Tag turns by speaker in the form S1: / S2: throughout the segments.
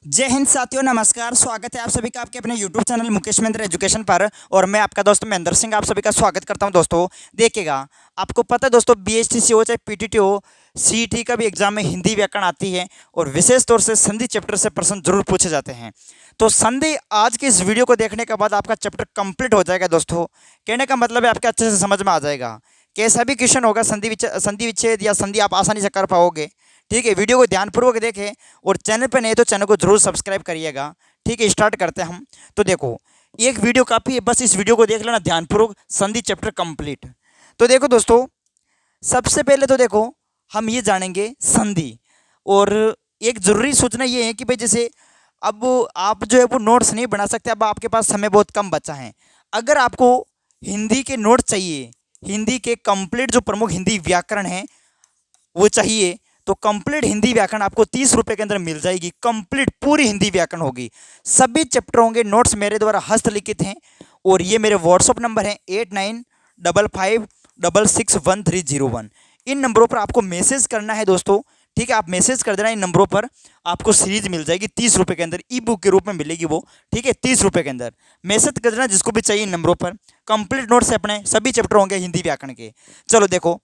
S1: जय हिंद साथियों, नमस्कार। स्वागत है आप सभी का आपके अपने YouTube channel Mukesh Mahendra education पर। और मैं आपका दोस्त महेंद्र सिंह आप सभी का स्वागत करता हूं। दोस्तों देखिएगा, आपको पता है दोस्तों, BHTC हो चाहे PTT हो, CET का भी एग्जाम में हिंदी व्याकरण आती है और विशेष तौर से संधि चैप्टर से प्रश्न जरूर पूछे जाते हैं। तो संधि आज के इस वीडियो को देखने के बाद आपका चैप्टर कंप्लीट हो जाएगा। दोस्तों कहने का मतलब है आपके अच्छे से समझ में आ जाएगा। कैसा भी क्वेश्चन होगा, संधि विच्छेद या संधि आप आसानी से कर पाओगे। ठीक है, वीडियो को ध्यानपूर्वक देखें और चैनल पर नहीं तो चैनल को जरूर सब्सक्राइब करिएगा। ठीक है, स्टार्ट करते हैं हम। तो देखो, एक वीडियो काफ़ी है, बस इस वीडियो को देख लेना ध्यानपूर्वक, संधि चैप्टर कंप्लीट। तो देखो दोस्तों, सबसे पहले तो देखो हम ये जानेंगे संधि। और एक ज़रूरी सूचना ये है कि भाई जैसे अब आप जो है वो नोट्स नहीं बना सकते, अब आपके पास समय बहुत कम बचा है। अगर आपको हिंदी के नोट्स चाहिए, हिंदी के कंप्लीट जो प्रमुख हिंदी व्याकरण है वो चाहिए, तो कंप्लीट हिंदी व्याकरण आपको 30 रुपये के अंदर मिल जाएगी। कंप्लीट पूरी हिंदी व्याकरण होगी, सभी चैप्टर होंगे। नोट्स मेरे द्वारा हस्तलिखित हैं और ये मेरे व्हाट्सअप नंबर है 8955561301। इन नंबरों पर आपको मैसेज करना है दोस्तों। ठीक है, आप मैसेज कर देना इन नंबरों पर, आपको सीरीज मिल जाएगी 30 रुपये के अंदर, ई बुक के रूप में मिलेगी वो। ठीक है, 30 रुपये के अंदर मैसेज कर देना जिसको भी चाहिए इन नंबरों पर। कंप्लीट नोट्स है अपने, सभी चैप्टर होंगे हिंदी व्याकरण के। चलो देखो,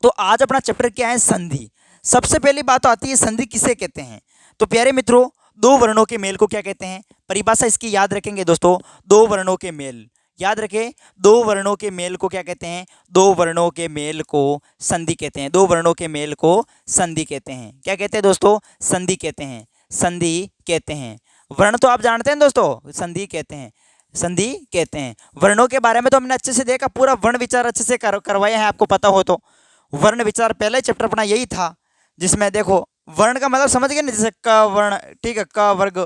S1: तो आज अपना चैप्टर क्या है, संधि। सबसे पहली बात तो आती है संधि किसे कहते हैं। तो प्यारे मित्रों, दो वर्णों के मेल को क्या कहते हैं, परिभाषा इसकी याद रखेंगे दोस्तों। दो वर्णों के मेल याद रखें, दो वर्णों के मेल को क्या कहते हैं, दो वर्णों के मेल को संधि कहते हैं। दो वर्णों के मेल को संधि कहते हैं। क्या कहते हैं दोस्तों, संधि कहते हैं, संधि कहते हैं। वर्ण तो आप जानते हैं दोस्तों, संधि कहते हैं, संधि कहते हैं। वर्णों के बारे में तो हमने अच्छे से देखा, पूरा वर्ण विचार अच्छे से करवाया है, आपको पता हो तो। वर्ण विचार पहले चैप्टर अपना यही था, जिसमें देखो वर्ण का मतलब समझ गए ना, जैसे क वर्ण, ठीक है, क वर्ग,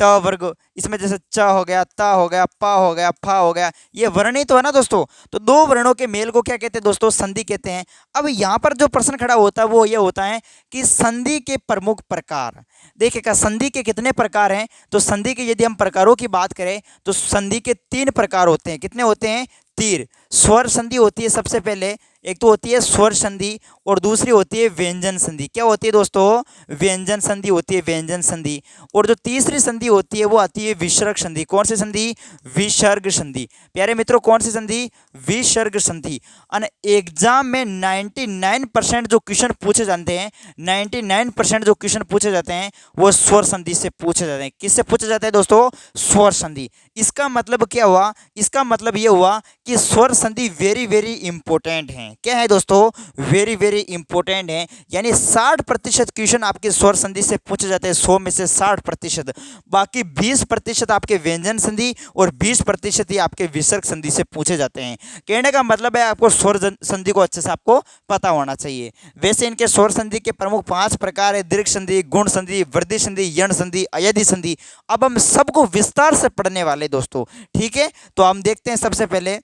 S1: ट वर्ग, इसमें जैसे च हो गया, त हो गया, प हो गया, फ हो गया, ये वर्ण ही तो है ना दोस्तों। तो दो वर्णों के मेल को क्या कहते हैं दोस्तों, संधि कहते हैं। अब यहाँ पर जो प्रश्न खड़ा होता है वो ये होता है कि संधि के प्रमुख प्रकार। देखिएगा, संधि के कितने प्रकार हैं। तो संधि के यदि हम प्रकारों की बात करें तो संधि के 3 प्रकार होते हैं। कितने होते हैं, 3। स्वर संधि होती है सबसे पहले, एक तो होती है स्वर संधि और दूसरी होती है व्यंजन संधि। क्या होती है दोस्तों, व्यंजन संधि होती है, व्यंजन संधि। और जो तीसरी संधि होती है वो आती है विसर्ग संधि। कौन सी संधि, विसर्ग संधि। प्यारे मित्रों, कौन सी संधि, विसर्ग संधि। और एग्जाम में 99% जो क्वेश्चन पूछे जाते हैं, 99% जो क्वेश्चन पूछे जाते हैं वो स्वर संधि से पूछे जाते हैं। किससे पूछे जाते हैं दोस्तों, स्वर संधि। इसका मतलब क्या हुआ, इसका मतलब ये हुआ कि स्वर संधि वेरी वेरी इंपॉर्टेंट है। क्या है दोस्तों, वेरी वेरी इंपॉर्टेंट है। यानी 60% क्वेश्चन आपके स्वर संधि से पूछे जाते हैं, 100 में से 60%। बाकी 20% आपके व्यंजन संधि और 20% ही आपके विसर्ग संधि से पूछे जाते हैं। कहने का मतलब है आपको स्वर संधि को अच्छे से आपको पता होना चाहिए। वैसे इनके स्वर संधि के प्रमुख 5 प्रकार है, दीर्घ संधि, गुण संधि, वृद्धि संधि, यण संधि, अयधि संधि। अब हम सबको विस्तार से पढ़ने वाले दोस्तों। ठीक है, तो हम देखते हैं सबसे पहले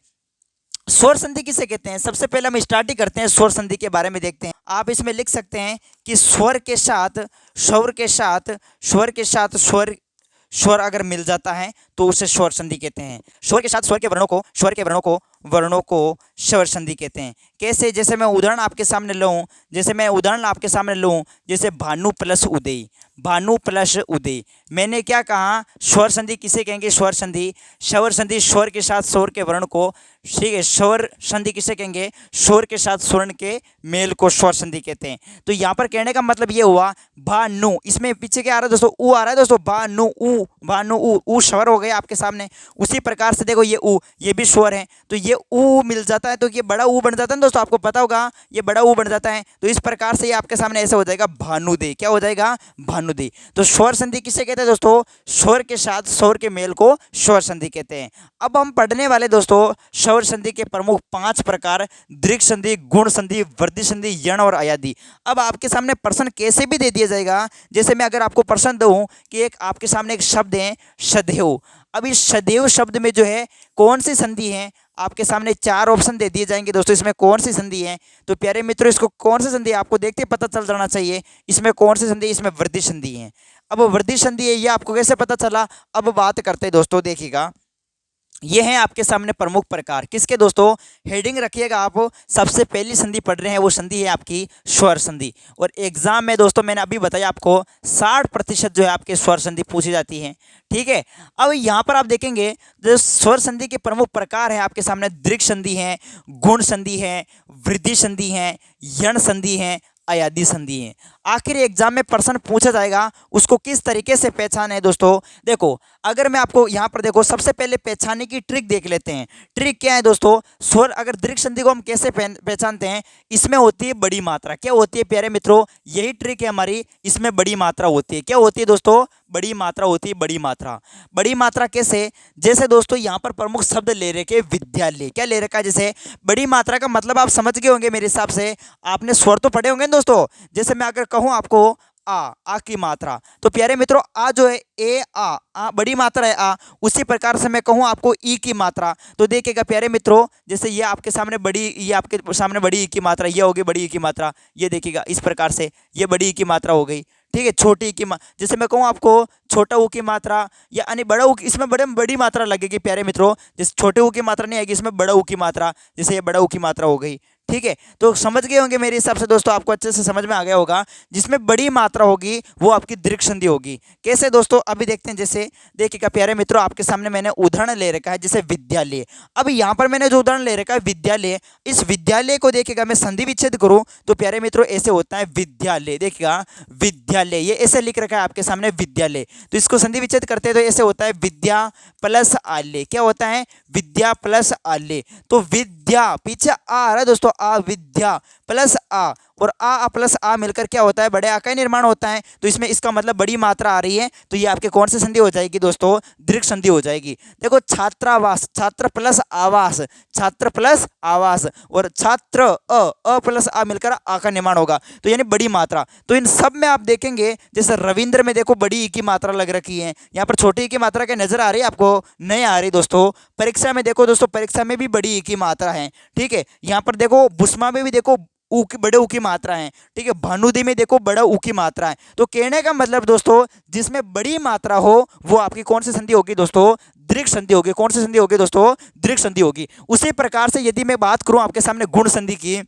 S1: स्वर संधि किसे कहते हैं। सबसे पहले हम स्टार्ट ही करते हैं, स्वर संधि के बारे में देखते हैं। आप इसमें लिख सकते हैं कि स्वर के साथ, स्वर के साथ, स्वर के साथ स्वर अगर मिल जाता है तो उसे स्वर संधि कहते हैं। स्वर के साथ स्वर के वर्णों को, स्वर के वर्णों को स्वर संधि कहते हैं। कैसे, जैसे मैं उदाहरण आपके सामने लूँ, जैसे भानु प्लस उदय, भानु प्लस उदय। मैंने क्या कहा, स्वर संधि किसे कहेंगे, स्वर संधि। स्वर संधि स्वर के साथ स्वर के वर्ण को, ठीक है, स्वर संधि किसे कहेंगे, स्वर के साथ स्वर्ण के मेल को स्वर संधि कहते हैं। तो यहाँ पर कहने का मतलब ये हुआ, भानु, इसमें पीछे क्या आ रहा है दोस्तों, ऊ आ रहा है दोस्तों, भानु ऊ, भानु ऊ स्वर हो गए आपके सामने। उसी प्रकार से देखो ये ऊ, ये भी स्वर है, तो ये ऊ मिल जाता है तो ये बड़ा ऊ बन जाता है दोस्तों, आपको पता होगा ये बड़ा ऊ बन जाता है। तो इस प्रकार से ये आपके सामने ऐसे हो जाएगा भानुदे। क्या हो जाएगा, भानुदे। तो स्वर संधि किसे कहते हैं दोस्तों, स्वर के साथ स्वर के मेल को स्वर संधि कहते हैं। अब हम पढ़ने वाले दोस्तों स्वर संधि के प्रमुख 5 प्रकार, दीर्घ संधि, गुण संधि, वृद्धि संधि, यण और अयादि। अब आपके सामने प्रश्न कैसे भी दे दिया जाएगा, जैसे मैं अगर आपको प्रश्न दूं कि एक आपके सामने एक शब्द है सदैव। अब इस सदैव शब्द में जो है कौन सी संधि है, आपके सामने 4 ऑप्शन दे दिए जाएंगे दोस्तों, इसमें कौन सी संधि है। तो प्यारे मित्रों, इसको कौन सी संधि आपको देखते पता चल जाना चाहिए, इसमें कौन सी संधि, इसमें वृद्धि संधि है। अब वृद्धि संधि है, ये आपको कैसे पता चला, अब बात करते हैं दोस्तों। देखिएगा, ये हैं आपके सामने प्रमुख प्रकार किसके दोस्तों। हेडिंग रखिएगा आप, सबसे पहली संधि पढ़ रहे हैं वो संधि है आपकी स्वर संधि। और एग्जाम में दोस्तों मैंने अभी बताया आपको 60% जो है आपके स्वर संधि पूछी जाती है। ठीक है, अब यहाँ पर आप देखेंगे जो स्वर संधि के प्रमुख प्रकार है आपके सामने दीर्घ संधि है, गुण संधि है, वृद्धि संधि है, यण संधि है, अयादी संधि है। आखिर एग्जाम में प्रश्न पूछा जाएगा उसको किस तरीके से पहचान है दोस्तों। देखो अगर मैं आपको यहाँ पर देखो सबसे पहले पहचानने की ट्रिक देख लेते हैं। ट्रिक क्या है दोस्तों, स्वर अगर दीर्घ संधि को हम कैसे पहचानते हैं, इसमें होती है बड़ी मात्रा। क्या होती है प्यारे मित्रों, यही ट्रिक है हमारी, इसमें बड़ी मात्रा होती है। क्या होती है दोस्तों, बड़ी मात्रा होती है। बड़ी मात्रा, बड़ी मात्रा कैसे, जैसे दोस्तों यहाँ पर प्रमुख शब्द ले रखे विद्यालय। क्या ले रखा है, जैसे बड़ी मात्रा का मतलब आप समझ गए होंगे मेरे हिसाब से, आपने स्वर तो पढ़े होंगे दोस्तों। जैसे मैं अगर कहूँ आपको आ की मात्रा, तो प्यारे मित्रों आ जो है ए आ बड़ी मात्रा है आ। उसी प्रकार से मैं कहूँ आपको ई की मात्रा, तो देखिएगा प्यारे मित्रों, जैसे ये आपके सामने बड़ी, ये आपके सामने बड़ी ई की मात्रा, ये होगी बड़ी ई की मात्रा। ये देखिएगा इस प्रकार से ये बड़ी ई की मात्रा हो गई। ठीक है, छोटी ई की जैसे मैं कहूँ आपको छोटा ऊ की मात्रा या यानी बड़ा ऊ, इसमें बड़ी मात्रा लगेगी प्यारे मित्रों। जैसे छोटे ऊ की मात्रा नहीं आएगी, इसमें बड़ा ऊ की मात्रा, जैसे ये बड़ा ऊ की मात्रा हो गई। ठीक है, तो समझ गए होंगे मेरे हिसाब से दोस्तों, आपको अच्छे से समझ में आ गया होगा। जिसमें बड़ी मात्रा होगी वो आपकी दीर्घ संधि होगी। कैसे दोस्तों, अभी देखते हैं। जैसे देखिएगा प्यारे मित्रों, आपके सामने मैंने उदाहरण ले रखा है, जैसे विद्यालय। अब यहाँ पर मैंने जो उदाहरण ले रखा है विद्यालय, इस विद्यालय को देखिएगा मैं संधि विच्छेद करूँ तो प्यारे मित्रों ऐसे होता है विद्यालय। देखिएगा विद्यालय, ये ऐसे लिख रखा है आपके सामने विद्यालय, तो इसको संधि विच्छेद करते हैं तो ऐसे होता है विद्या प्लस आल्य। क्या होता है, विद्या प्लस आल्य। तो विद्या पीछे आ रहा है दोस्तों, आ विद्या प्लस आ, और आ प्लस आ मिलकर क्या होता है, बड़े आ का निर्माण होता है। तो इसमें इसका मतलब बड़ी मात्रा आ रही है, तो ये आपके कौन सी संधि हो जाएगी दोस्तों, दीर्घ संधि हो जाएगी। देखो छात्रावास, छात्र प्लस आवास, छात्र प्लस आवास, और छात्र अ प्लस आ मिलकर आ का निर्माण होगा, तो यानी बड़ी मात्रा। तो इन सब में आप देखेंगे जैसे रविंद्र में देखो बड़ी ई की मात्रा लग रखी है, यहाँ पर छोटी ई की मात्रा क्या नजर आ रही है आपको, नहीं आ रही दोस्तों। परीक्षा में देखो दोस्तों, परीक्षा में भी बड़ी ई की मात्रा है। ठीक है, यहाँ पर देखो भुस्मा में भी देखो ऊ की बड़े ऊ की मात्रा है। ठीक है, भानुदी में देखो बड़ा ऊ की मात्रा है। तो कहने का मतलब दोस्तों, जिसमें बड़ी मात्रा हो वो आपकी कौन सी संधि होगी दोस्तों, दीर्घ संधि होगी। कौन सी संधि होगी दोस्तों, दीर्घ संधि होगी। उसी प्रकार से यदि मैं बात करूं आपके सामने गुण संधि की,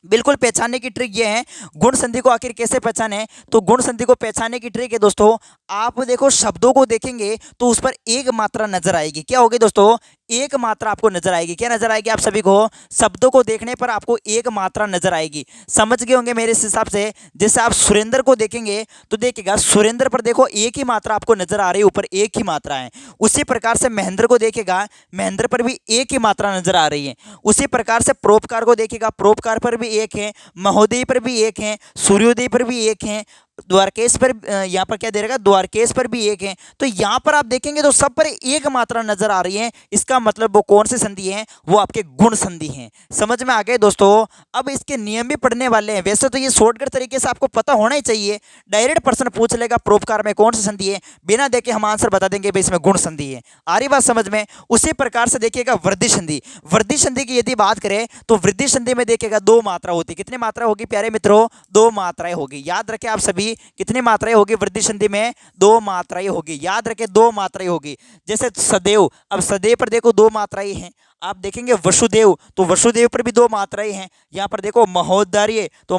S1: बिल्कुल पहचानने की ट्रिक ये है। गुण संधि को आखिर कैसे पहचाने, तो गुण संधि को पहचानने की ट्रिक है दोस्तों, आप देखो शब्दों को देखेंगे तो उस पर एक मात्रा नजर आएगी। क्या होगी दोस्तों, एक मात्रा आपको नजर आएगी। क्या नजर आएगी आप सभी को, शब्दों को देखने पर आपको एक मात्रा नजर आएगी। समझ गए होंगे मेरे हिसाब से। जैसे आप सुरेंद्र को देखेंगे तो देखिएगा सुरेंद्र पर देखो एक ही मात्रा आपको नजर आ रही है, ऊपर एक ही मात्रा है। उसी प्रकार से महेंद्र को देखेगा, महेंद्र पर भी एक ही मात्रा नजर आ रही है। उसी प्रकार से परोपकार को देखेगा, परोपकार पर भी एक है, महोदय पर भी एक है, सूर्योदय पर भी एक है, द्वारकेश पर यहाँ पर क्या दे रखा, द्वारकेश पर भी एक है। तो यहाँ पर आप देखेंगे तो सब पर एक मात्रा नजर आ रही है। इसका मतलब वो कौन सी संधि है, वो आपके गुण संधि है। समझ में आ गए दोस्तों। अब इसके नियम भी पढ़ने वाले हैं। वैसे तो ये शॉर्टकट तरीके से आपको पता होना ही चाहिए। डायरेक्ट प्रश्न पूछ लेगा परोपकार में कौन सी संधि है, बिना देखे हम आंसर बता देंगे भाई इसमें गुण संधि है। आ रही बात समझ में। उसी प्रकार से देखिएगा वृद्धि संधि। वृद्धि संधि की यदि बात करें तो वृद्धि संधि में देखिएगा दो मात्रा होती है। कितनी मात्रा होगी प्यारे मित्रों, दो मात्राएं होगी। याद रखें आप सभी, कितनी मात्राएं होगी वृद्धि संधि में, दो मात्राएं होगी। याद रखें दो मात्राएं होगी। जैसे सदैव, अब सदैव पर देखो दो मात्राएं हैं। आप देखेंगे वसुदेव, तो वसुदेव पर भी दो मात्राएं हैं। यहाँ पर देखो महोदर्य, तो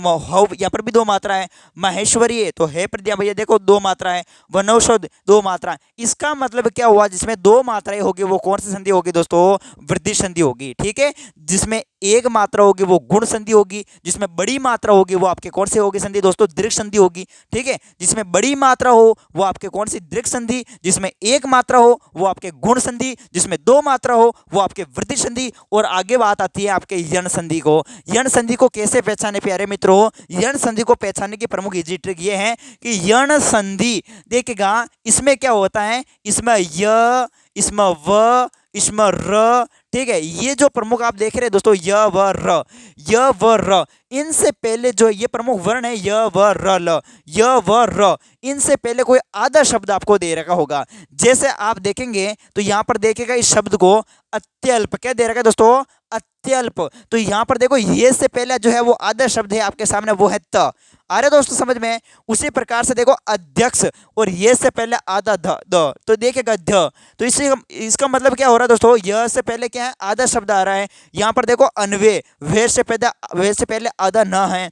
S1: यहाँ पर भी दो मात्रा है। महेश्वरीय, तो है पर भैया देखो दो मात्रा है। वनौषध, दो मात्रा। इसका मतलब क्या हुआ, जिसमें दो मात्राएं होगी वो कौन सी संधि होगी दोस्तों, वृद्धि संधि होगी। ठीक है, जिसमें एक मात्रा होगी वो गुण संधि होगी, जिसमें बड़ी मात्रा होगी वो आपके कौन सी होगी संधि दोस्तों, दीर्घ संधि होगी। ठीक है, जिसमें बड़ी मात्रा हो वो आपके कौन सी, दीर्घ संधि। जिसमें एक मात्रा हो वो आपके गुण संधि। जिसमें दो मात्रा हो वो आपके वृद्धि संधि। और आगे बात आती है आपके यण संधि को। यण संधि को कैसे पहचाने प्यारे मित्रों, यण संधि को पहचानने की प्रमुख इजी ट्रिक ये है कि यण संधि देखिएगा इसमें क्या होता है, इसमें य, इसमें व, इसमें र। ठीक है, ये जो प्रमुख आप देख रहे हैं दोस्तों, य व र, य व र, इनसे पहले जो ये प्रमुख वर्ण है य व र ल, य व र, इनसे पहले कोई आधा शब्द आपको दे रखा होगा। जैसे आप देखेंगे तो यहां पर देखिएगा इस शब्द को अत्यल्प, क्या दे रखा है दोस्तों, अत्यल्प। तो यहाँ पर देखो ये से पहले जो है वो आधा शब्द है आपके सामने, वो है त। आ रहे दोस्तों समझ में? उसी प्रकार से देखो अध्यक्ष, और ये से पहले आधा द, तो देखिएगा ध। तो इसी इसका मतलब क्या हो रहा है दोस्तों, य से पहले क्या है, आधा शब्द आ रहा है। यहाँ पर देखो अन्वय, वे से पहले आधा न है।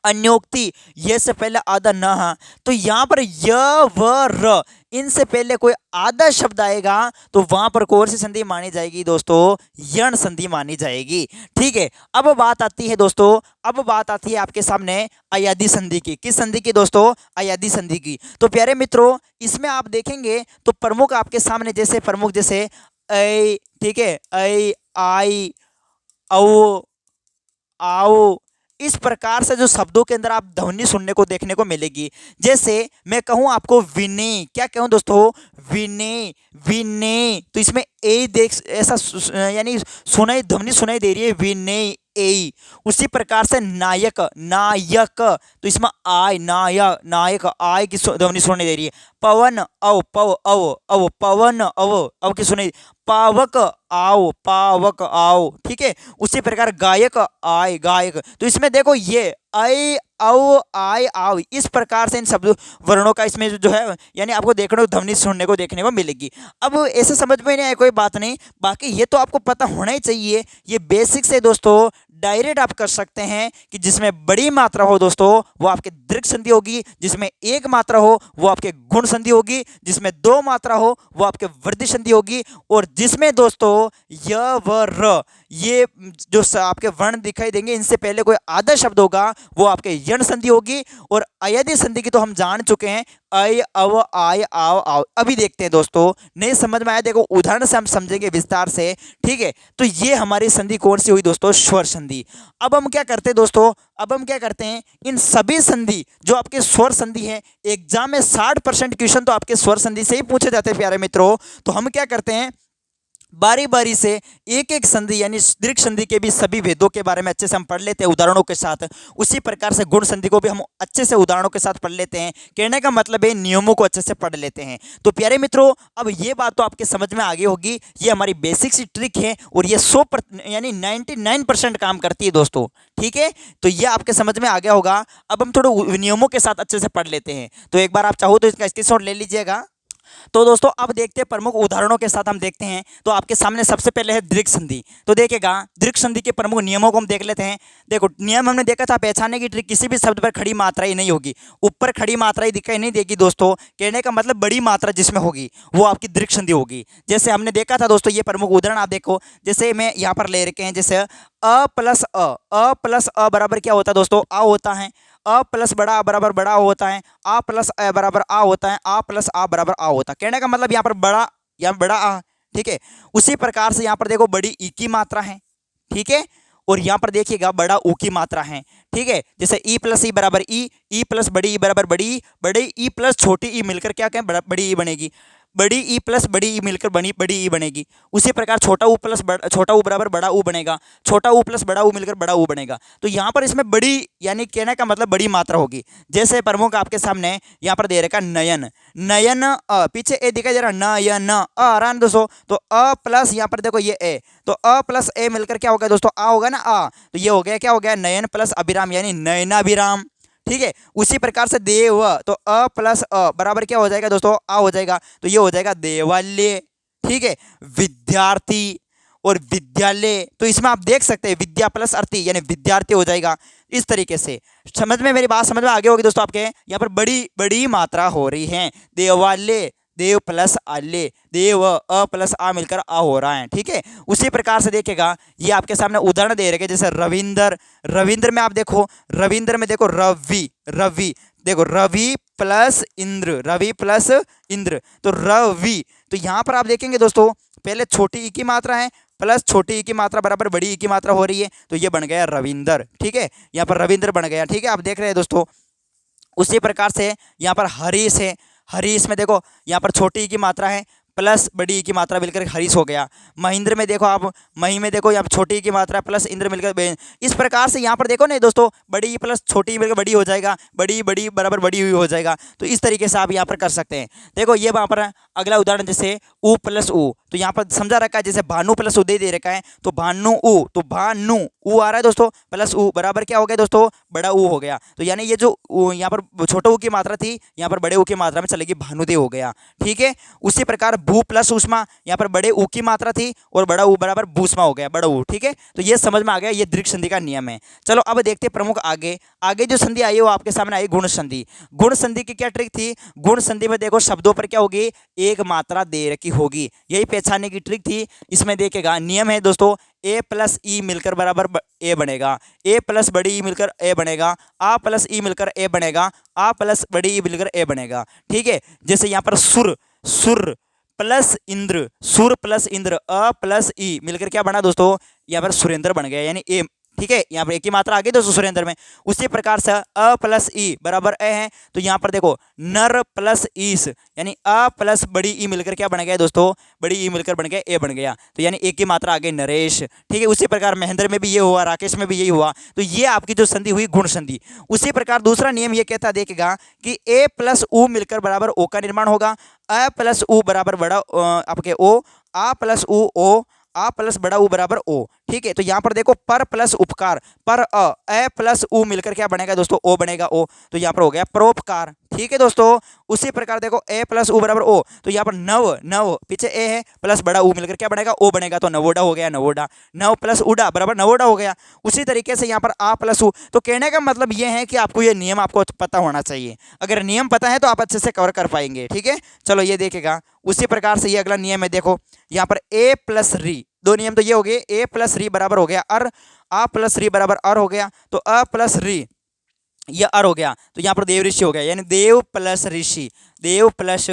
S1: अन्योक्ति, ये से पहले आधा न है। तो यहाँ पर य व र, इनसे पहले कोई आधा शब्द आएगा तो वहां पर कौन सी संधि मानी जाएगी दोस्तों, यण संधि मानी जाएगी। ठीक है, अब बात आती है दोस्तों, अब बात आती है आपके सामने अयादी संधि की। किस संधि की दोस्तों, अयादी संधि की। तो प्यारे मित्रों, इसमें आप देखेंगे तो प्रमुख आपके सामने जैसे प्रमुख जैसे ऐ, ठीक है, ऐ, आई, औ, आओ, इस प्रकार से जो शब्दों के अंदर आप ध्वनि सुनने को देखने को मिलेगी। जैसे मैं कहूं आपको विनय, क्या कहूं दोस्तों, विनय, विनय, तो इसमें ए देख ऐसा यानी सुनाई, ध्वनि सुनाई दे रही है, विनय ए। उसी प्रकार से नायक, नायक, तो इसमें आय, नायक, नायक, आय की ध्वनि सुनाई दे रही है। पवन, अव, पव, अव, अव, पवन, अव की सुनाई। पावक, आओ, पावक, आओ। ठीक है, उसी प्रकार गायक, आय, गायक। तो इसमें देखो ये ऐ, औ, आय, आओ, इस प्रकार से इन शब्द वर्णों का इसमें जो है यानी आपको देखने को, ध्वनि सुनने को देखने को मिलेगी। अब ऐसे समझ में नहीं आए कोई बात नहीं, बाकी ये तो आपको पता होना ही चाहिए। ये बेसिक से दोस्तों डायरेक्ट आप कर सकते हैं कि जिसमें बड़ी मात्रा हो दोस्तों वो आपके दीर्घ संधि होगी, जिसमें एक मात्रा हो वो आपके गुण संधि होगी, जिसमें दो मात्रा हो वो आपके वृद्धि संधि होगी, और जिसमें दोस्तों य व र, ये जो आपके वर्ण दिखाई देंगे इनसे पहले कोई आधा शब्द होगा वो आपके यण संधि होगी। और अयादी संधि की तो हम जान चुके हैं, ऐ, अव, आय, आओ, आओ। अभी देखते हैं दोस्तों, नहीं समझ में आया, देखो उदाहरण से हम समझेंगे विस्तार से। ठीक है, तो ये हमारी संधि कौन सी हुई दोस्तों, स्वर संधि। अब हम क्या करते हैं दोस्तों, अब हम क्या करते हैं, इन सभी संधि जो आपके स्वर संधि है, एग्जाम में 60% क्वेश्चन तो आपके स्वर संधि से ही पूछे जाते हैं प्यारे मित्रों। तो हम क्या करते हैं, बारी बारी से एक एक संधि यानी दीर्घ संधि के भी सभी भेदों के बारे में अच्छे से हम पढ़ लेते हैं उदाहरणों के साथ। उसी प्रकार से गुण संधि को भी हम अच्छे से उदाहरणों के साथ पढ़ लेते हैं। कहने का मतलब है नियमों को अच्छे से पढ़ लेते हैं। तो प्यारे मित्रों, अब ये बात तो आपके समझ में आ गई होगी, ये हमारी बेसिक सी ट्रिक है और ये 100 यानी 99% काम करती है दोस्तों। ठीक है, तो ये आपके समझ में आ गया होगा। अब हम थोड़े नियमों के साथ अच्छे से पढ़ लेते हैं। तो एक बार आप चाहो तो इसका स्क्रीनशॉट ले लीजिएगा। तो दोस्तों अब देखते हैं प्रमुख उदाहरणों के साथ हम देखते हैं। तो आपके सामने सबसे पहले है दीर्घ संधि। तो देखिएगा दीर्घ संधि के प्रमुख नियमों को हम देख लेते हैं। देखो नियम हमने देखा था, पहचानने की ट्रिक, किसी भी शब्द पर खड़ी मात्रा ही नहीं होगी, ऊपर खड़ी मात्रा ही दिखाई नहीं देगी दोस्तों। कहने का मतलब बड़ी मात्रा जिसमें होगी वो आपकी दीर्घ संधि होगी। जैसे हमने देखा था दोस्तों, ये प्रमुख उदाहरण आप देखो, जैसे मैं यहाँ पर ले रखे हैं, जैसे अ प्लस अ बराबर क्या होता है दोस्तों, आ होता है। अ प्लस बड़ा आ बराबर बड़ा होता है। आ प्लस अ बराबर आ होता है। आ प्लस आ बराबर आ होता है। कहने का मतलब यहाँ पर बड़ा, यहाँ बड़ा आ। ठीक है, उसी प्रकार से यहाँ पर देखो बड़ी ई की मात्रा है। ठीक है, और यहाँ पर देखिएगा बड़ा ऊ की मात्रा है। ठीक है, जैसे ई प्लस ई बराबर ई प्लस बड़ी ई बराबर बड़ी, बड़ी ई प्लस छोटी ई मिलकर क्या कहें, बड़ी ई बनेगी। बड़ी ई प्लस बड़ी ई मिलकर बड़ी ई बनेगी। उसी प्रकार छोटा ऊ प्लस छोटा ऊ बराबर बड़ा ऊ बनेगा। छोटा ऊ प्लस बड़ा ऊ मिलकर बड़ा ऊ बनेगा। तो यहाँ पर इसमें बड़ी यानी कहने का मतलब बड़ी मात्रा होगी। जैसे प्रमुख आपके सामने यहाँ पर दे रखा नयन, नयन अ, पीछे ए दिखाई दे रहा, नयन अ आ रहा है दोस्तों। तो अ प्लस यहाँ पर देखो ये ए, तो अ प्लस ए मिलकर क्या होगा दोस्तों, आ होगा ना आ। तो ये हो गया, क्या हो गया, नयन प्लस अभिराम यानी नयनाभिराम। ठीक है, उसी प्रकार से देव, तो अ प्लस अ बराबर क्या हो जाएगा दोस्तों, आ हो जाएगा। तो ये हो जाएगा देवालय। ठीक है, विद्यार्थी और विद्यालय, तो इसमें आप देख सकते हैं विद्या प्लस अर्थी यानी विद्यार्थी हो जाएगा। इस तरीके से समझ में, मेरी बात समझ में आगे होगी दोस्तों आपके। यहाँ पर बड़ी बड़ी मात्रा हो रही है। देवालय, देव प्लस आल्य, देव अ प्लस आ मिलकर आ हो रहा है। ठीक है, उसी प्रकार से देखिएगा ये आपके सामने उदाहरण दे रखे, जैसे रविंद्र, रविंद्र में आप देखो, रविंद्र में देखो रवि, रवि देखो रवि प्लस इंद्र, रवि प्लस इंद्र, तो रवि। तो यहाँ पर आप देखेंगे दोस्तों, पहले छोटी ई की मात्रा है प्लस छोटी ई की मात्रा बराबर बड़ी ई की मात्रा हो रही है, तो ये बन गया रविंदर। ठीक है, यहाँ पर रविंद्र बन गया। ठीक है, आप देख रहे हैं दोस्तों। उसी प्रकार से यहाँ पर हरीश है, हरीश में देखो यहाँ पर छोटी ई की मात्रा है प्लस बड़ी ई की मात्रा मिलकर हरीश हो गया। महेंद्र में देखो आप, मही में देखो यहाँ छोटी ई की मात्रा प्लस इंद्र मिलकर, इस प्रकार से यहाँ पर देखो ना दोस्तों, बड़ी ई प्लस छोटी ई मिलकर बड़ी हो जाएगा, बड़ी बड़ी बराबर बड़ी हुई हो जाएगा। तो इस तरीके से आप यहाँ पर कर सकते हैं। देखो ये वहाँ पर अगला उदाहरण जैसे उ प्लस उ, तो यहाँ पर समझा रखा है जैसे भानु प्लस उदय दे रखा है, तो भानु उ, तो भानु उ आ रहा है दोस्तों, प्लस उ बराबर क्या हो गया दोस्तों, बड़ा उ हो गया। तो यानी ये जो यहाँ पर छोटे उ की मात्रा थी, यहाँ पर बड़े उ की मात्रा में चलेगी, भानुदे हो गया। ठीक है, उसी प्रकार भू प्लस ऊष्मा, यहाँ पर बड़े उ की मात्रा थी और बड़ा उ बराबर भूष्मा हो गया, बड़ा उ। ठीक है, तो ये समझ में आ गया, ये दीर्घ संधि का नियम है। चलो अब देखते हैं प्रमुख आगे। आगे जो संधि आई है वो आपके सामने आई गुण संधि। गुण संधि की क्या ट्रिक थी, गुण संधि में देखो शब्दों पर क्या होगी, एक मात्रा दे रखी होगी, यही पहचानने की ट्रिक थी। इसमें देखेगा नियम है दोस्तों, ए प्लस ई मिलकर बराबर ए बनेगा, ए प्लस बड़ी ई मिलकर ए बनेगा, आ प्लस ई मिलकर ए बनेगा, आ प्लस बड़ी ई मिलकर ए बनेगा। ठीक है, जैसे यहाँ पर सुर, सुर प्लस इंद्र, सुर प्लस इंद्र, अ प्लस ई मिलकर क्या बना दोस्तों, यहाँ पर सुरेंद्र बन गया, यानी ए। ठीक है, यहाँ पर एक ही मात्रा आ गई दोस्तों सुरेंद्र में। उसी प्रकार से अ प्लस ई बराबर ए है, तो यहाँ पर देखो नर प्लस ईस, यानी अ प्लस बड़ी ई मिलकर क्या बन गया दोस्तों, बड़ी ई मिलकर बन गया ए बन गया। तो यानी एक की मात्रा आ गई नरेश। ठीक है, उसी प्रकार महेंद्र में भी ये हुआ, राकेश में भी यही हुआ। तो ये आपकी जो संधि हुई गुण संधि। उसी प्रकार दूसरा नियम ये कहता देखेगा कि ए प्लस उ मिलकर बराबर ओ का निर्माण होगा, अ प्लस उ बराबर बड़ा आपके ओ, आ प्लस उ ओ, आ प्लस बड़ा उ बराबर ओ। ठीक है, तो यहाँ पर देखो पर प्लस उपकार, पर अ प्लस उ मिलकर क्या बनेगा दोस्तों, ओ बनेगा ओ, तो यहाँ पर हो गया परोपकार। ठीक है दोस्तों, उसी प्रकार देखो ए प्लस उ बराबर ओ, तो यहाँ पर नव, नव पीछे ए है प्लस बड़ा उ मिलकर क्या बनेगा, ओ बनेगा, तो नवोडा हो गया, नवोडा। नव प्लस उडा बराबर नवोडा हो गया। उसी तरीके से यहाँ पर आ प्लस उ, तो कहने का मतलब ये है कि आपको ये नियम आपको पता होना चाहिए। अगर नियम पता है तो आप अच्छे से कवर कर पाएंगे। ठीक है, चलो ये देखेगा। उसी प्रकार से ये अगला नियम है, देखो यहाँ पर ए प्लस री, दो नियम तो ये हो गए, ए प्लस री बराबर हो गया अर, आ प्लस री बराबर अर हो गया, तो अ प्लस री यह अर हो गया, तो यहाँ पर देव ऋषि हो गया, यानी देव प्लस ऋषि, देव प्लस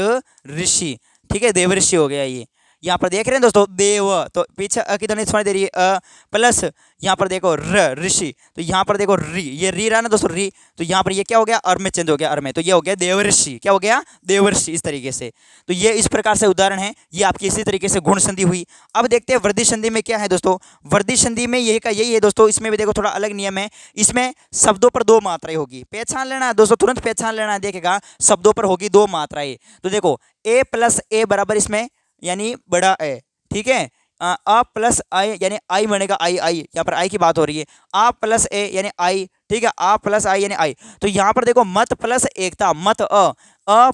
S1: ऋषि। ठीक है, देव ऋषि हो गया। ये यहाँ पर देख रहे हैं दोस्तों, देव तो पीछे अ की ध्वनि सुनाई दे रही है, अ प्लस यहाँ पर देखो र ऋषि, तो यहाँ पर देखो री, ये री रहा ना दोस्तों री, तो यहाँ पर ये क्या हो गया, अर में चेंज हो गया, अर में, तो ये हो गया देव ऋषि, क्या हो गया, देव ऋषि। इस तरीके से तो ये इस प्रकार से उदाहरण है, ये आपकी इसी तरीके से गुण संधि हुई। अब देखते हैं वृद्धि संधि में क्या है दोस्तों। वृद्धि संधि में यही का यही है दोस्तों, इसमें भी देखो थोड़ा अलग नियम है। इसमें शब्दों पर दो मात्राएं होगी, पहचान लेना है दोस्तों, तुरंत पहचान लेना है। देखेगा शब्दों पर होगी दो मात्राएं, तो देखो ए प्लस ए बराबर इसमें यानी बड़ा ए। ठीक है, आ प्लस आई यानी आई बनेगा, आई आई यहाँ पर आई की बात हो रही है, आ प्लस ए यानी आई। ठीक है, आ प्लस आई यानी आई। तो यहाँ पर देखो मत प्लस एकता, मत अ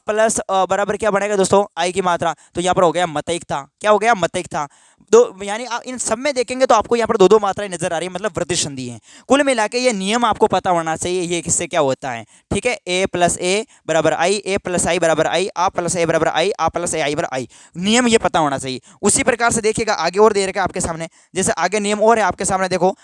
S1: प्लस अ बराबर क्या बनेगा दोस्तों, आई की मात्रा, तो यहाँ पर हो गया मतैकता, क्या हो गया, मतैकता। दो यानी इन सब में देखेंगे तो आपको यहाँ पर दो दो मात्राएं नजर आ रही है, मतलब वृद्धि संधि है। कुल मिला के ये नियम आपको पता होना चाहिए, ये किससे क्या होता है। ठीक है, ए प्लस ए बराबर आई, ए प्लस आई बराबर आई, आ प्लस ए बराबर आई, आ प्लस ए आई बराबर आई, नियम ये पता होना चाहिए। उसी प्रकार से देखिएगा आगे और दे रखा है आपके सामने, जैसे आगे नियम और है आपके सामने, देखो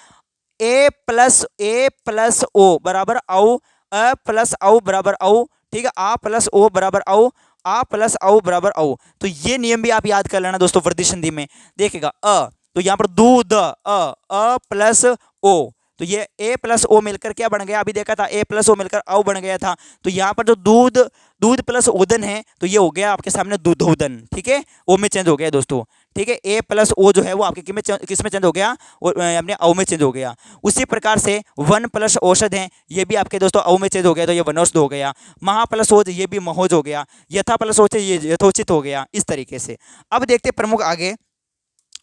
S1: ए प्लस ओ बराबर औ, अ प्लस औ बराबर औ। ठीक है, आ प्लस ओ बराबर औ, आ प्लस औ बराबर औ। तो ये नियम भी आप याद कर लेना दोस्तों वृद्धि संधि में। देखिएगा अ, तो यहाँ पर दूध अ प्लस ओ, तो ये ए प्लस ओ मिलकर क्या बन गया, अभी देखा था ए प्लस ओ मिलकर औ बन गया था। तो यहाँ पर जो दूध, दूध प्लस उदन है, तो ये हो गया आपके सामने दूधोदन। ठीक है, ओ में चेंज हो गया दोस्तों। ठीक है, ए प्लस ओ जो है वो आपके किस में चेंज हो गया, अपने औ में चेंज हो गया। उसी प्रकार से वन प्लस औषध है, ये भी आपके दोस्तों औ में चेंज हो गया, तो ये वनौषध हो गया। महा प्लस ओज, ये भी महोज हो गया। यथा प्लस ओच, ये यथोचित हो गया। इस तरीके से अब देखते प्रमुख आगे,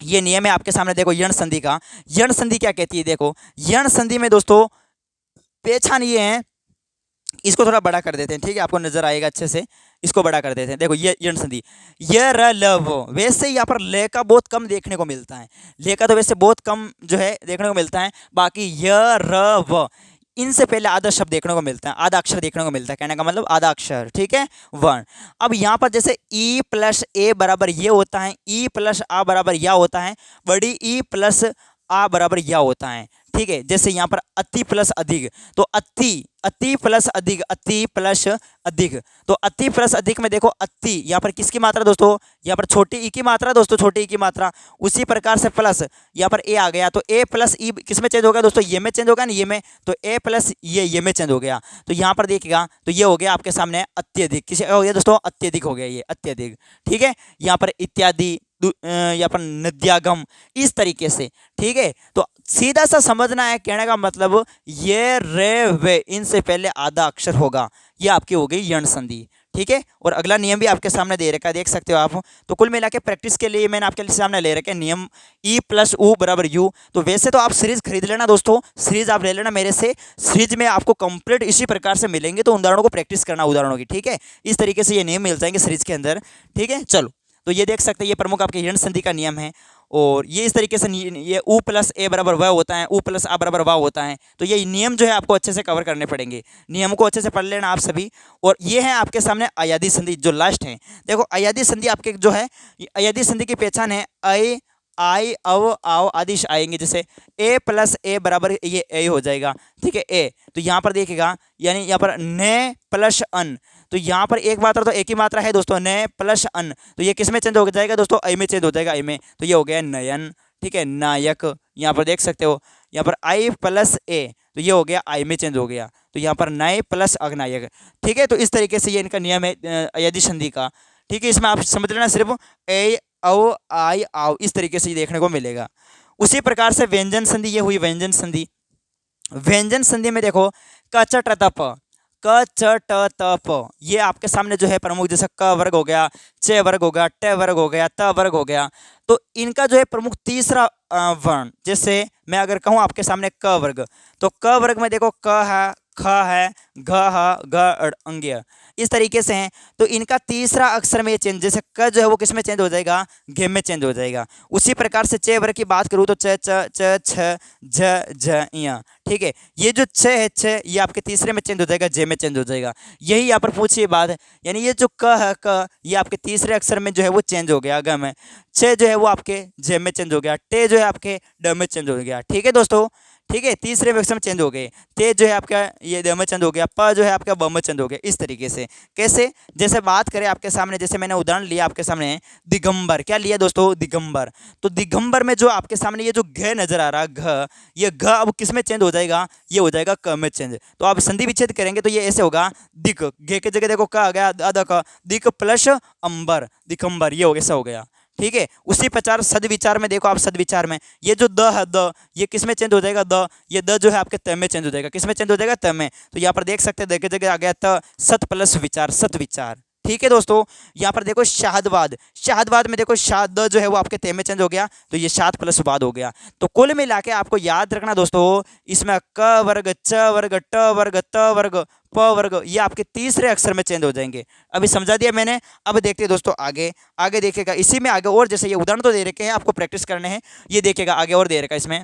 S1: ये नियम है आपके सामने, देखो यण संधि का। यण संधि क्या कहती है, देखो यण संधि में दोस्तों पहचान ये है, इसको थोड़ा बड़ा कर देते हैं। ठीक है, आपको नजर आएगा अच्छे से, इसको बड़ा कर देते हैं। देखो ये यण संधि, य र ल व, वैसे यहाँ पर ले का बहुत कम देखने को मिलता है, ले का तो वैसे बहुत कम जो है देखने को मिलता है। बाकी य र व, इनसे पहले आधा शब्द देखने को मिलता है, आधा अक्षर देखने को मिलता है, कहने का मतलब आधा अक्षर। ठीक है, वर्ण। अब यहाँ पर जैसे ई प्लस ए बराबर ये होता है, ई प्लस आ बराबर या होता है, बड़ी ई प्लस आ बराबर या होता है। ठीक है। जैसे यहाँ पर अति प्लस अधिक, तो अति, अति प्लस अधिक, अति प्लस अधिक, तो अति प्लस अधिक में देखो अति यहाँ पर किसकी मात्रा दोस्तों, यहाँ पर छोटी ई की मात्रा दोस्तों, छोटी ई की मात्रा। उसी प्रकार से प्लस यहाँ पर ए आ गया, तो ए प्लस ई किस में चेंज होगा दोस्तों, ये में चेंज होगा ना, ये में, तो ए प्लस ये में चेंज हो गया। तो यहाँ पर देखिएगा तो ये हो गया आपके सामने अत्यधिक, किस हो गया दोस्तों, अत्यधिक हो गया, ये अत्यधिक। ठीक है, यहाँ पर इत्यादि, यहाँ पर नद्यागम, इस तरीके से। ठीक है, तो सीधा सा समझना है, कहने का मतलब ये रे वे इनसे पहले आधा अक्षर होगा, ये आपकी हो गई यण संधि। ठीक है, और अगला नियम भी आपके सामने दे रखा है, देख सकते हो आप। तो कुल मिला के प्रैक्टिस के लिए मैंने आपके सामने ले रखे नियम ई प्लस उ बराबर यू। तो वैसे तो आप सीरीज खरीद लेना दोस्तों, सीरीज आप ले लेना मेरे से, सीरीज में आपको कंप्लीट इसी प्रकार से मिलेंगे, तो उदाहरणों को प्रैक्टिस करना, उदाहरणों की। ठीक है, इस तरीके से ये नियम मिल जाएंगे सीरीज के अंदर। ठीक है, चलो, तो ये देख सकते हैं, ये प्रमुख आपके यण संधि का नियम है। और ये इस तरीके से ये उ प्लस ए बराबर व होता है, उ प्लस आ बराबर वा होता है। तो ये नियम जो है आपको अच्छे से कवर करने पड़ेंगे, नियम को अच्छे से पढ़ लेना आप सभी। और ये है आपके सामने अयादी संधि जो लास्ट है। देखो अयादी संधि आपके जो है, अयादी संधि की पहचान है ऐ आई अव आओ आदिश आएंगे, जैसे ए प्लस ए बराबर ये ए हो जाएगा। ठीक है, ए, तो यहाँ पर देखिएगा, यानी यहाँ पर ने प्लस अन, तो यहाँ पर एक मात्रा तो एक ही मात्रा है दोस्तों, ने प्लस अन, तो ये किस में चेंज हो जाएगा दोस्तों, आई में चेंज हो जाएगा, आई में, तो ये हो गया नयन। ठीक है, नायक, यहाँ पर देख सकते हो, यहाँ पर आई प्लस ए, तो ये हो गया आई में चेंज हो गया, तो यहाँ पर नए प्लस अग्नायक। ठीक है, तो इस तरीके से ये इनका नियम है अयादी संधि का। ठीक है, इसमें आप समझ लेना सिर्फ ए औ आई आओ, इस तरीके से देखने को मिलेगा। उसी प्रकार से व्यंजन संधि, ये हुई व्यंजन संधि। व्यंजन संधि में देखो क च ट त प, क च ट त प, ये आपके सामने जो है प्रमुख, जैसे क वर्ग हो गया, च वर्ग हो गया, ट वर्ग हो गया, त वर्ग हो गया, तो इनका जो है प्रमुख तीसरा वर्ण, जैसे मैं अगर कहूँ आपके सामने क वर्ग, तो क वर्ग में देखो क है, ख है, घ है, ग अंग्य, इस तरीके से हैं। तो इनका तीसरा अक्षर में ये चेंज, जैसे क जो है वो किस में चेंज हो जाएगा, घ में चेंज हो जाएगा। उसी प्रकार से च वर्ग की बात करूँ तो च च च छ झ झ य। ठीक है, ये जो छ है, छ ये आपके तीसरे में चेंज हो जाएगा, ज में चेंज हो जाएगा। यही यहाँ पर पूछिए बात है, यानी ये जो क है, क ये आपके तीसरे अक्षर में जो है वो चेंज हो गया, ग में। छ जो है वो आपके ज में चेंज हो गया, टे जो है आपके ड में चेंज हो गया। ठीक है दोस्तों, ठीक है, तीसरे अक्षर में चेंज हो गए, ते जो है आपका ये द में चेंज हो गया, प जो है आपका ब में चेंज हो गया। इस तरीके से कैसे, जैसे बात करें आपके सामने, जैसे मैंने उदाहरण लिया आपके सामने दिगंबर, क्या लिया दोस्तों, दिगंबर। तो दिगंबर में जो आपके सामने ये जो घ नजर आ रहा है, घ, ये घ अब किस में चेंज हो जाएगा, ये हो जाएगा क में चेंज। तो आप संधि विच्छेद करेंगे तो ये ऐसे होगा, दिक, घ की जगह देखो क आ गया, अद क, दिक प्लस अंबर, दिगंबर, ये हो गया, ऐसा हो गया। ठीक है, उसी प्रकार सदविचार में देखो आप, सदविचार में ये जो द है, द ये किस में चेंज हो जाएगा, द, ये द जो है आपके त में चेंज हो जाएगा, किस में चेंज हो जाएगा, त में। तो यहाँ पर देख सकते हैं, देखे जगह आ गया त, सत प्लस विचार, सतविचार। ठीक है दोस्तों, यहाँ पर देखो शाहदवाद, शाहदवाद में देखो शाद जो है वो आपके ते में चेंज हो गया, तो ये शाद प्लस वाद हो गया। तो कुल मिला के आपको याद रखना दोस्तों, इसमें क वर्ग, च वर्ग, ट वर्ग, त वर्ग, प वर्ग, ये आपके तीसरे अक्षर में चेंज हो जाएंगे। अभी समझा दिया मैंने। अब देखते हैं दोस्तों आगे, आगे देखिएगा इसी में आगे और, जैसे ये उदाहरण तो दे रखे हैं, आपको प्रैक्टिस करने हैं, ये देखिएगा आगे और दे रखा है इसमें।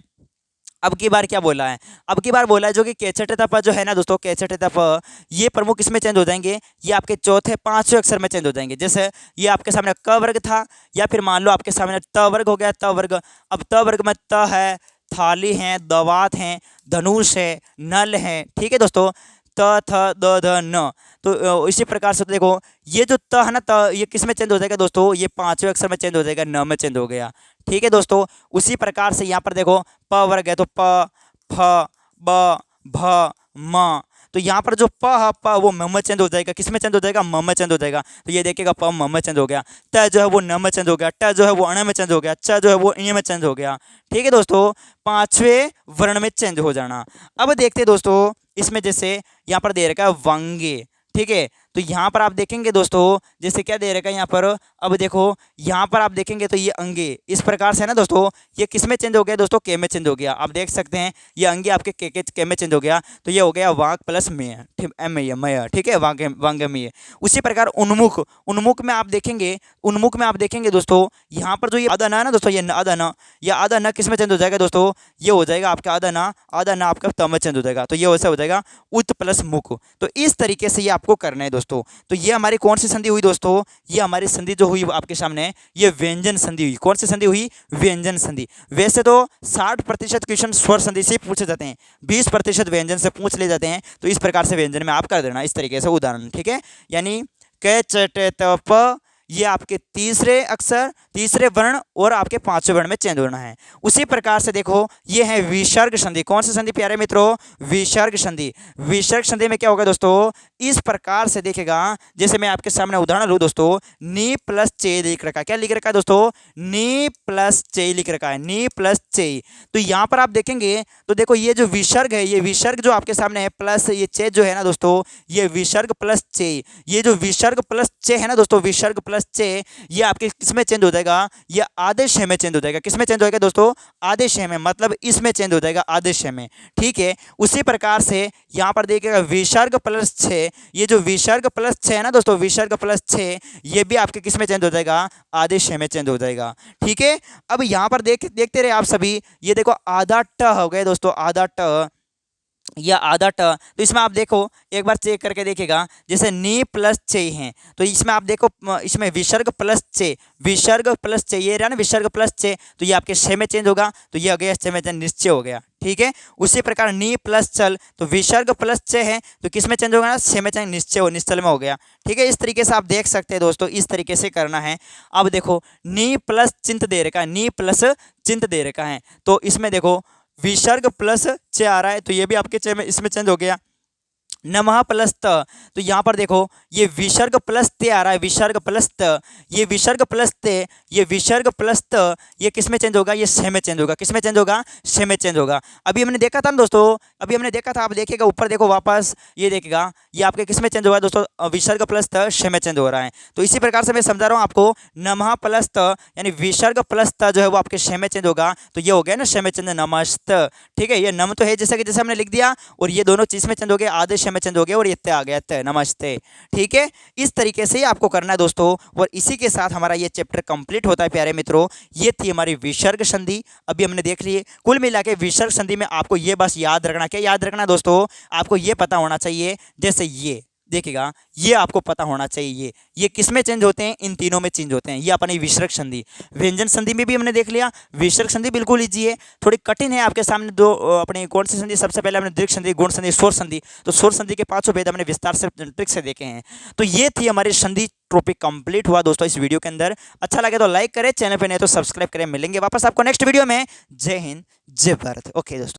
S1: अब की बार क्या बोला है, अब की बार बोला है जो कि केचट तप जो है ना दोस्तों, केचट तप, ये प्रमुख इसमें चेंज हो जाएंगे, ये आपके चौथे पांचवें अक्षर में चेंज हो जाएंगे। जैसे ये आपके सामने क वर्ग था, या फिर मान लो आपके सामने त वर्ग हो गया, त वर्ग। अब त वर्ग में त है, थाली है, दवात है, धनुष है, नल है। ठीक है दोस्तों, त थ द ध न। तो इसी प्रकार से देखो ये जो त है ना, त ये किस में चेंज हो जाएगा दोस्तों, ये पांचवें अक्षर में चेंज हो जाएगा, न में चेंज हो गया। ठीक है दोस्तों, उसी प्रकार से यहाँ पर देखो प वर्ग है, तो प, फ, ब, भ, म, तो यहाँ पर जो प है, प वो म में चेंज हो जाएगा, किस में चेंज हो जाएगा, म में चेंज हो जाएगा। तो ये देखिएगा प म में चेंज हो गया, त जो है वो न में चेंज हो गया, ट जो है वो अण में चेंज हो गया, च जो है वो इ में चेंज हो गया। ठीक है दोस्तों, पांचवें वर्ण में चेंज हो जाना। अब देखते हैं दोस्तों इसमें, जैसे यहाँ पर दे रखा है वांगे। ठीक है, तो यहाँ पर आप देखेंगे दोस्तों, जैसे क्या दे रखा है यहाँ पर, अब देखो यहाँ पर आप देखेंगे तो ये अंगे इस प्रकार से है ना दोस्तों, ये किस में चेंज हो गया दोस्तों, के में चेंज हो गया। आप देख सकते हैं ये अंगे आपके के में चेंज हो गया, तो ये हो गया वाक प्लस में, ठीक, एम मय। ठीक है, वांगमय। उसी प्रकार उन्मुख, उन्मुख में आप देखेंगे, उन्मुख में आप देखेंगे दोस्तों, यहाँ पर जो ये आधा ना दोस्तों, ये आधा न, या आधा न किस में चेंज हो जाएगा दोस्तों, ये हो जाएगा आपका आधा ना आपका त में चेंज हो जाएगा। तो ये वैसे हो जाएगा उत प्लस मुख। तो इस तरीके से ये आपको करना है दोस्तों। दोस्तों। तो ये हमारी कौन सी संधि हुई दोस्तों? ये हमारी संधि जो हुई आपके सामने, ये व्यंजन संधि हुई। कौन सी संधि हुई? व्यंजन संधि। वैसे तो 60% क्वेश्चन स्वर संधि से पूछे जाते हैं, 20% व्यंजन से पूछ ले जाते हैं। तो इस प्रकार से व्यंजन में आप कर देना इस तरीके से उदाहरण, ठीक है। यानी क च ट त प, ये आपके तीसरे अक्षर, तीसरे वर्ण और आपके पांचवें वर्ण में चेंज होना है। उसी प्रकार से देखो, ये है विसर्ग संधि। कौन सी संधि प्यारे मित्रों? विसर्ग संधि। विसर्ग संधि में क्या होगा दोस्तों? इस प्रकार से देखेगा, जैसे मैं आपके सामने उदाहरण लूँ दोस्तों, नी प्लस चे लिख रखा है। क्या लिख रखा है दोस्तों? नी प्लस चे लिख रखा है, नी प्लस चे। तो यहाँ पर आप देखेंगे तो देखो, ये जो विसर्ग है, ये विसर्ग जो आपके सामने है प्लस ये चे जो है ना दोस्तों, ये विसर्ग प्लस चे, ये जो विसर्ग प्लस चे है ना दोस्तों, विसर्ग प्लस चे, ये आपके किसमें चेंज हो जाएगा? ये आदेश में चेंज हो जाएगा। किसमें चेंज हो जाएगा दोस्तों? आदेश में, मतलब इसमें चेंज हो जाएगा, आदेश में, ठीक है। उसी प्रकार से यहाँ पर देखिएगा विसर्ग प्लस छः, ये जो विसर्ग प्लस छः है ना दोस्तों, विसर्ग प्लस छः, ये भी आपके किसमें चेंज हो जाएगा? आदेश में चेंज हो जाएगा, ठीक है। अब यहाँ पर देखते रहे आप सभी, ये देखो आधा ट हो गए दोस्तों, आधा ट या आधा ट। तो इसमें आप देखो, एक बार चेक करके देखिएगा, जैसे नी प्लस चे हैं, तो इसमें आप देखो, इसमें विसर्ग प्लस चे, विसर्ग प्लस चे, ये रहा ना विसर्ग प्लस चे, तो ये आपके छः में चेंज होगा, तो ये हो गया छः में निश्चय हो गया, ठीक है। उसी प्रकार नी प्लस चल, तो विसर्ग प्लस चे है, तो किस में चेंज होगा ना? छः में चेंज, निश्चय हो, निश्चल में हो गया, ठीक है। इस तरीके से आप देख सकते हैं दोस्तों, इस तरीके से करना है। अब देखो, नी प्लस चिंत दे रखा है, नी प्लस चिंत दे रखा है, तो इसमें देखो विसर्ग प्लस चे आ रहा है, तो ये भी आपके चे में इसमें चेंज हो गया। नमः प्लस त, तो यहाँ पर देखो ये विसर्ग प्लस ते आ रहा है, विसर्ग प्लस त, ये विसर्ग प्लस ते, ये विसर्ग प्लस त, ये किस में चेंज होगा? ये छः में चेंज होगा। किस में चेंज होगा? छः में चेंज होगा। अभी हमने देखा था ना दोस्तों, अभी हमने देखा था, आप देखिएगा ऊपर देखो वापस, ये देखिएगा ये आपके किस में चेंज होगा दोस्तों? विसर्ग प्लस त छः में चेंज हो रहा है। तो इसी प्रकार से मैं समझा रहा हूँ आपको, नमः प्लस त यानी विसर्ग प्लस त जो है वो आपके छः में चेंज होगा, तो ये हो गया ना छः में चेंज, नमस्त, ठीक है। ये नम तो है जैसे कि जैसे हमने लिख दिया, और ये दोनों चीज़ में चेंज हो गया, आधे छः में चेंज हो गया, और ये त आ गया, त, नमस्ते, ठीक है। इस तरीके से ही आपको करना है दोस्तों, और इसी के साथ हमारा ये चैप्टर कंप्लीट होता है प्यारे मित्रों। ये थी हमारी विसर्ग संधि, अभी हमने देख ली। कुल मिला के विसर्ग संधि में आपको ये बस याद रखना, क्या याद रखना दोस्तों? आपको ये पता होना चाहिए, जैसे ये देखिएगा, ये आपको पता होना चाहिए, ये किस में चेंज होते हैं? इन तीनों में चेंज होते हैं। ये अपनी विसर्ग संधि, व्यंजन संधि में भी हमने देख लिया। विसर्ग संधि बिल्कुल ईजी है, थोड़ी कठिन है आपके सामने दो अपनी कौन सी संधि? सबसे पहले हमने दीर्घ संधि, गुण संधि, स्वर संधि। तो स्वर संधि के पांचों भेद हमने विस्तार से ट्रिक से देखे हैं। तो ये थी हमारी संधि टॉपिक कंप्लीट हुआ दोस्तों इस वीडियो के अंदर। अच्छा लगे तो लाइक करें, चैनल पे नहीं तो सब्सक्राइब करें। मिलेंगे वापस आपको नेक्स्ट वीडियो में। जय हिंद, जय भारत। ओके दोस्तों।